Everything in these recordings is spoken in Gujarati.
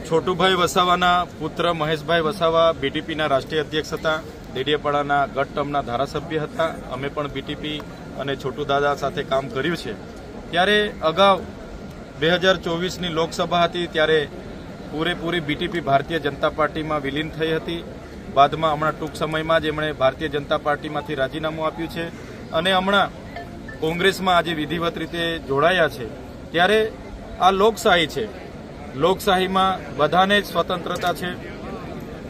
છોટુભાઈ વસાવાના પુત્ર મહેશભાઈ વસાવા બીટીપીના રાષ્ટ્રીય અધ્યક્ષ હતા. ડેડિયાપાડાના ગત ટર્મના ધારાસભ્ય હતા. અમે પણ બીટીપી અને છોટુદાદા સાથે કામ કર્યું છે. ત્યારે અગાઉ 2024ની લોકસભા હતી ત્યારે પૂરેપૂરી બીટીપી ભારતીય જનતા પાર્ટીમાં વિલીન થઈ હતી. બાદમાં હમણાં ટૂંક સમયમાં જ એમણે ભારતીય જનતા પાર્ટીમાંથી રાજીનામું આપ્યું છે અને હમણાં કોંગ્રેસમાં આજે વિધિવત રીતે જોડાયા છે. ત્યારે આ લોકશાહી છે. લોકશાહીમાં બધાને જ સ્વતંત્રતા છે.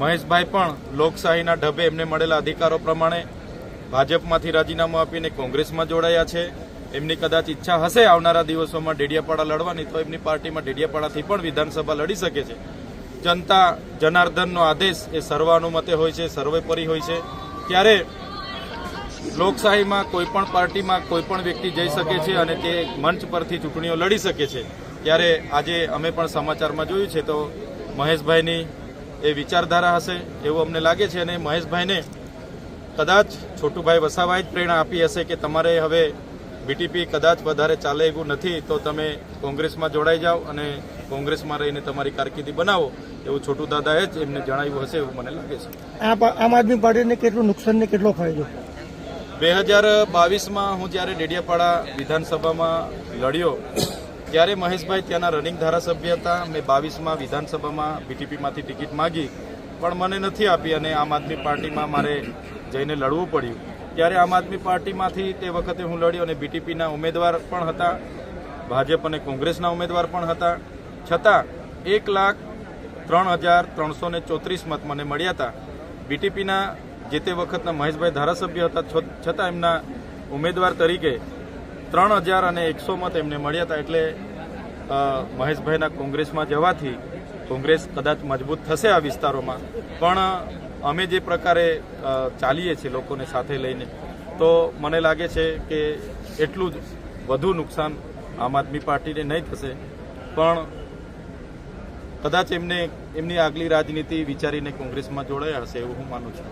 મહેશભાઈ પણ લોકશાહીના ઢબે એમને મળેલા અધિકારો પ્રમાણે ભાજપમાંથી રાજીનામું આપીને કોંગ્રેસમાં જોડાયા છે. એમની કદાચ ઈચ્છા હશે આવનારા દિવસોમાં ડેડિયાપાડા લડવાની, તો એમની પાર્ટીમાં ડેડિયાપાડાથી પણ વિધાનસભા લડી શકે છે. જનતા જનાર્દનનો આદેશ એ સર્વાનુમતે હોય છે, સર્વોપરી હોય છે. ત્યારે લોકશાહીમાં કોઈપણ પાર્ટીમાં કોઈપણ વ્યક્તિ જઈ શકે છે અને તે મંચ પરથી ચૂંટણીઓ લડી શકે છે. ત્યારે આજે અમે પણ સમાચારમાં જોયું છે તો મહેશભાઈની એ વિચારધારા હશે એવું અમને લાગે છે અને મહેશભાઈને કદાચ છોટુભાઈ વસાવાએ જ પ્રેરણા આપી હશે કે તમારે હવે બીટીપી કદાચ વધારે ચાલે એવું નથી તો તમે કોંગ્રેસમાં જોડાઈ જાઓ અને કોંગ્રેસમાં રહીને તમારી કારકિર્દી બનાવો એવું છોટુદાદાએ જ એમને જણાવ્યું હશે એવું મને લાગે છે. આમ આદમી પાર્ટીને કેટલું નુકસાન ને કેટલો ફાયદો? 2022માં હું જ્યારે ડેડિયાપાડા વિધાનસભામાં લડ્યો ત્યારે મહેશભાઈ ત્યાંના રનિંગ ધારાસભ્ય હતા. મેં 22માં વિધાનસભામાં બીટીપીમાંથી ટિકિટ માગી પણ મને નથી આપી અને આમ આદમી પાર્ટીમાં મારે જઈને લડવું પડ્યું. ત્યારે આમ આદમી પાર્ટીમાંથી તે વખતે હું લડ્યો અને બીટીપીના ઉમેદવાર પણ હતા, ભાજપ અને કોંગ્રેસના ઉમેદવાર પણ હતા. છતાં 1,03,334 મત મને મળ્યા હતા. બીટીપીના જે તે વખતના મહેશભાઈ ધારાસભ્ય હતા છતાં એમના ઉમેદવાર તરીકે 3,100 મત એમને મળ્યા હતા. એટલે મહેશભાઈના કોંગ્રેસમાં જવાથી કોંગ્રેસ કદાચ મજબૂત થશે આ વિસ્તારોમાં. પણ અમે જે પ્રકારે ચાલીએ છીએ લોકોને સાથે લઈને તો મને લાગે છે કે એટલું જ વધુ નુકસાન આમ આદમી પાર્ટીને નહીં થશે. પણ કદાચ એમની આગલી રાજનીતિ વિચારીને કોંગ્રેસમાં જોડાયા હશે એવું હું માનું છું.